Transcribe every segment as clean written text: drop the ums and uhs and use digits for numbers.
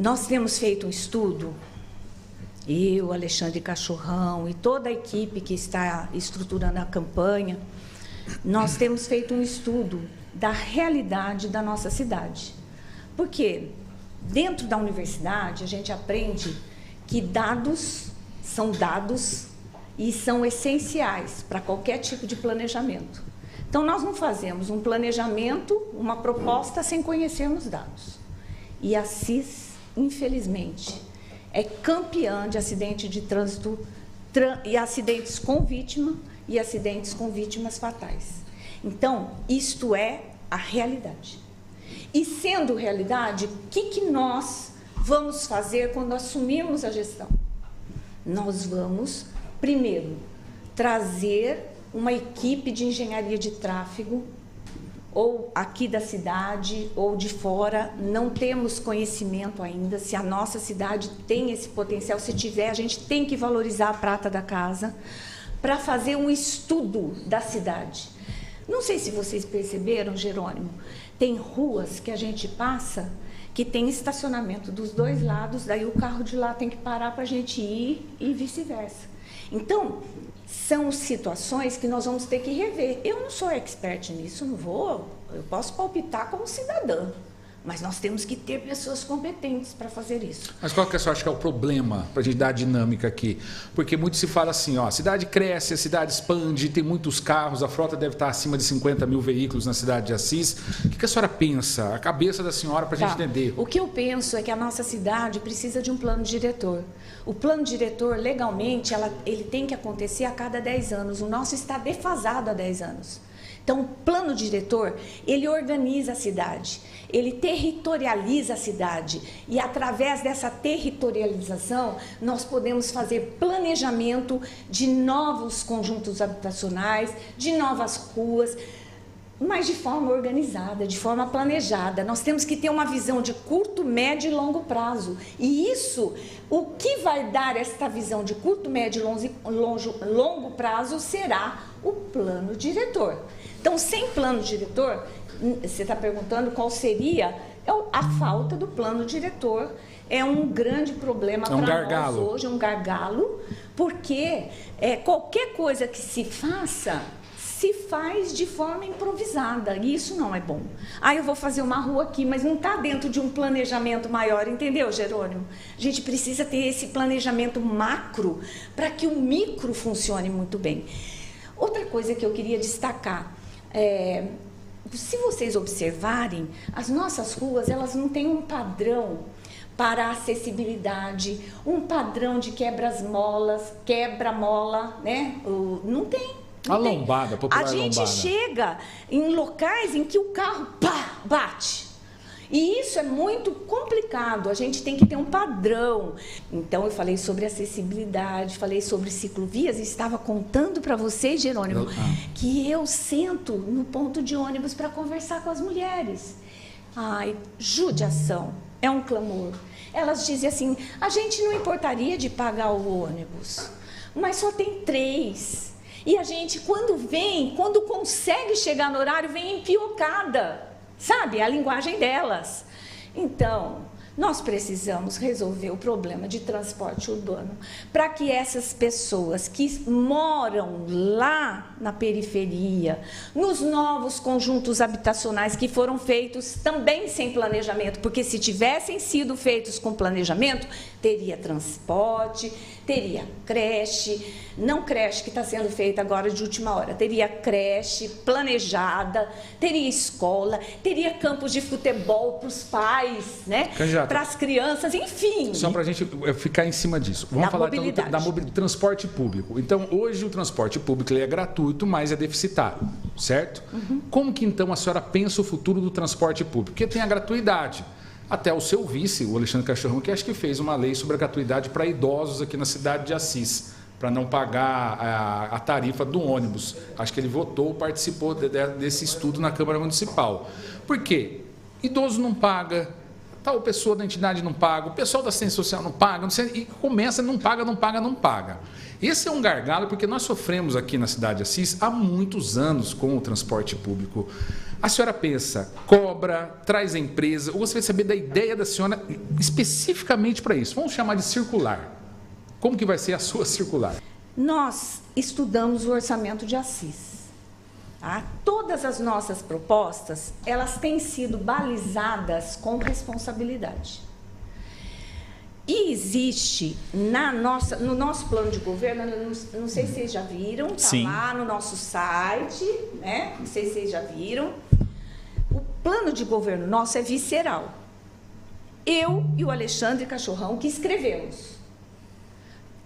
Nós temos feito um estudo, eu, Alexandre Cachorrão e toda a equipe que está estruturando a campanha, nós temos feito um estudo da realidade da nossa cidade. Porque dentro da universidade a gente aprende que dados são dados e são essenciais para qualquer tipo de planejamento. Então, nós não fazemos um planejamento, uma proposta, sem conhecermos dados. E a CIS, infelizmente, é campeã de acidente de trânsito e acidentes com vítima e acidentes com vítimas fatais. Então, isto é a realidade. E sendo realidade, o que nós vamos fazer quando assumirmos a gestão? Nós vamos, primeiro, trazer uma equipe de engenharia de tráfego, ou aqui da cidade, ou de fora. Não temos conhecimento ainda se a nossa cidade tem esse potencial. Se tiver, a gente tem que valorizar a prata da casa para fazer um estudo da cidade. Não sei se vocês perceberam, Jerônimo, tem ruas que a gente passa que tem estacionamento dos dois lados, daí o carro de lá tem que parar para a gente ir e vice-versa. Então, são situações que nós vamos ter que rever. Eu não sou expert nisso, eu posso palpitar como cidadã, mas nós temos que ter pessoas competentes para fazer isso. Mas qual que você acha que é o problema, para a gente dar a dinâmica aqui? Porque muito se fala assim, ó, a cidade cresce, a cidade expande, tem muitos carros, a frota deve estar acima de 50 mil veículos na cidade de Assis. O que a senhora pensa, a cabeça da senhora, para a gente entender? O que eu penso é que a nossa cidade precisa de um plano diretor. O plano diretor, legalmente, ele tem que acontecer a cada 10 anos. O nosso está defasado há 10 anos. Então, o plano diretor, ele organiza a cidade, ele territorializa a cidade. E, através dessa territorialização, nós podemos fazer planejamento de novos conjuntos habitacionais, de novas ruas, mas de forma organizada, de forma planejada. Nós temos que ter uma visão de curto, médio e longo prazo. E isso, o que vai dar esta visão de curto, médio e longo prazo será o plano diretor. Então, sem plano diretor, você está perguntando qual seria a falta do plano diretor. É um grande problema para nós hoje, um gargalo, porque qualquer coisa que se faça, se faz de forma improvisada, e isso não é bom. Eu vou fazer uma rua aqui, mas não está dentro de um planejamento maior, entendeu, Jerônimo? A gente precisa ter esse planejamento macro para que o micro funcione muito bem. Outra coisa que eu queria destacar, se vocês observarem, as nossas ruas, elas não têm um padrão para acessibilidade, um padrão de quebra-mola, né? Não tem. A lombada, popular lombada. A gente chega em locais em que o carro bate. E isso é muito complicado, a gente tem que ter um padrão. Então, eu falei sobre acessibilidade, falei sobre ciclovias, e estava contando para vocês, Jerônimo, que eu sento no ponto de ônibus para conversar com as mulheres. Judiação, é um clamor. Elas dizem assim, a gente não importaria de pagar o ônibus, mas só tem 3. E a gente, quando consegue chegar no horário, vem empiocada. Sabe? A linguagem delas. Então, nós precisamos resolver o problema de transporte urbano para que essas pessoas que moram lá na periferia, nos novos conjuntos habitacionais que foram feitos também sem planejamento, porque se tivessem sido feitos com planejamento, teria transporte, teria creche, não creche que está sendo feita agora de última hora, teria creche planejada, teria escola, teria campos de futebol para os pais, né? Para as crianças, enfim. Só para a gente ficar em cima disso. Vamos falar então do transporte público. Então, hoje o transporte público ele é gratuito, mas é deficitário, certo? Como que então a senhora pensa o futuro do transporte público? Porque tem a gratuidade. Até o seu vice, o Alexandre Cachorrão, que acho que fez uma lei sobre a gratuidade para idosos aqui na cidade de Assis, para não pagar a tarifa do ônibus. Acho que ele votou, participou desse estudo na Câmara Municipal. Por quê? Idoso não paga, tal pessoa da entidade não paga, o pessoal da assistência social não paga, e começa, não paga. Esse é um gargalo, porque nós sofremos aqui na cidade de Assis há muitos anos com o transporte público A senhora pensa, cobra, traz a empresa, ou você vai saber da ideia da senhora especificamente para isso? Vamos chamar de circular. Como que vai ser a sua circular? Nós estudamos o orçamento de Assis. Tá? Todas as nossas propostas, elas têm sido balizadas com responsabilidade. E existe no nosso plano de governo, não sei se vocês já viram, está lá no nosso site, né? Não sei se vocês já viram. O plano de governo nosso é visceral. Eu e o Alexandre Cachorrão que escrevemos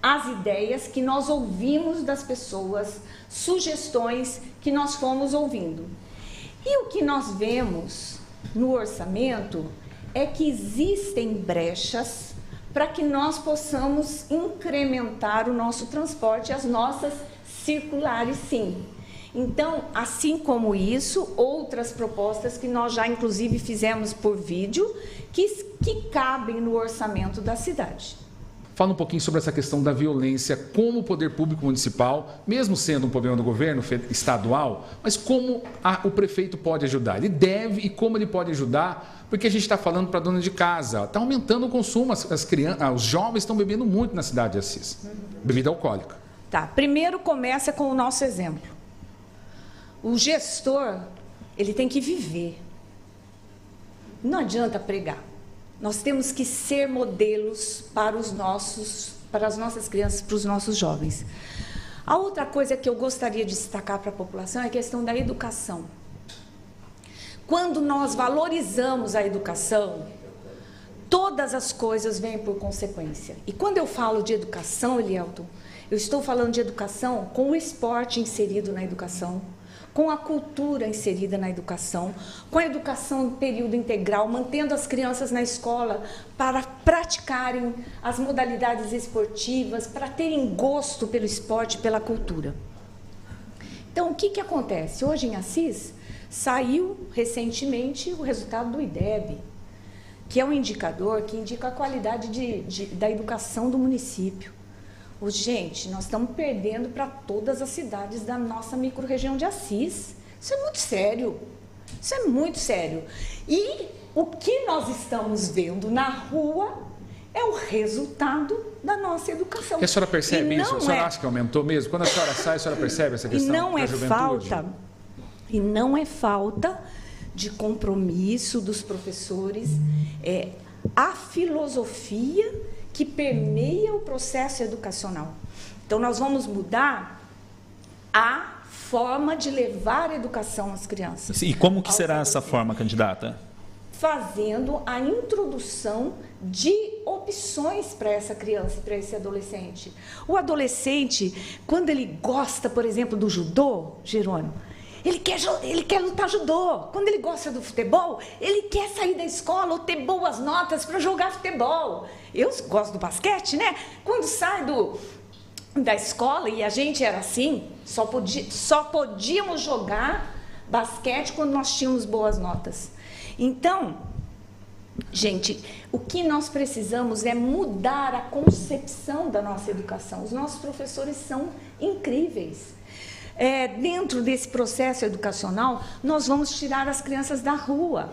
as ideias que nós ouvimos das pessoas, sugestões que nós fomos ouvindo. E o que nós vemos no orçamento é que existem brechas para que nós possamos incrementar o nosso transporte, as nossas circulares, sim. Então, assim como isso, outras propostas que nós já, inclusive, fizemos por vídeo, que cabem no orçamento da cidade. Fala um pouquinho sobre essa questão da violência, como o poder público municipal, mesmo sendo um problema do governo estadual, mas como o prefeito pode ajudar. Ele deve e como ele pode ajudar, porque a gente está falando para a dona de casa, está aumentando o consumo, os jovens estão bebendo muito na cidade de Assis, bebida alcoólica. Tá, primeiro começa com o nosso exemplo. O gestor, ele tem que viver. Não adianta pregar. Nós temos que ser modelos para as nossas crianças, para os nossos jovens. A outra coisa que eu gostaria de destacar para a população é a questão da educação. Quando nós valorizamos a educação, todas as coisas vêm por consequência. E quando eu falo de educação, Elielton, eu estou falando de educação com o esporte inserido na educação, com a cultura inserida na educação, com a educação em período integral, mantendo as crianças na escola para praticarem as modalidades esportivas, para terem gosto pelo esporte, pela cultura. Então, o que acontece? Hoje em Assis, saiu recentemente o resultado do IDEB, que é um indicador que indica a qualidade da educação do município. Gente, nós estamos perdendo para todas as cidades da nossa microrregião de Assis. Isso é muito sério. Isso é muito sério. E o que nós estamos vendo na rua é o resultado da nossa educação. E a senhora percebe isso? A senhora acha que aumentou mesmo? Quando a senhora sai, a senhora percebe essa questão da juventude? E não é falta de compromisso dos professores. É a filosofia que permeia o processo educacional. Então, nós vamos mudar a forma de levar a educação às crianças. E como que será essa forma, candidata? Fazendo a introdução de opções para essa criança e para esse adolescente. O adolescente, quando ele gosta, por exemplo, do judô, Jerônimo, ele quer lutar judô. Quando ele gosta do futebol, ele quer sair da escola ou ter boas notas para jogar futebol. Eu gosto do basquete, né? Quando sai da escola, e a gente era assim, só podíamos jogar basquete quando nós tínhamos boas notas. Então, gente, o que nós precisamos é mudar a concepção da nossa educação. Os nossos professores são incríveis. Dentro desse processo educacional, nós vamos tirar as crianças da rua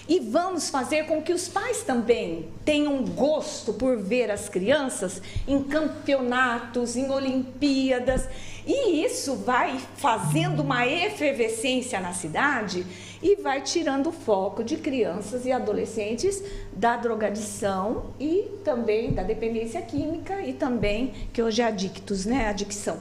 e vamos fazer com que os pais também tenham gosto por ver as crianças em campeonatos, em Olimpíadas, e isso vai fazendo uma efervescência na cidade e vai tirando o foco de crianças e adolescentes da drogadição e também da dependência química e também, que hoje é adictos, né? Adicção.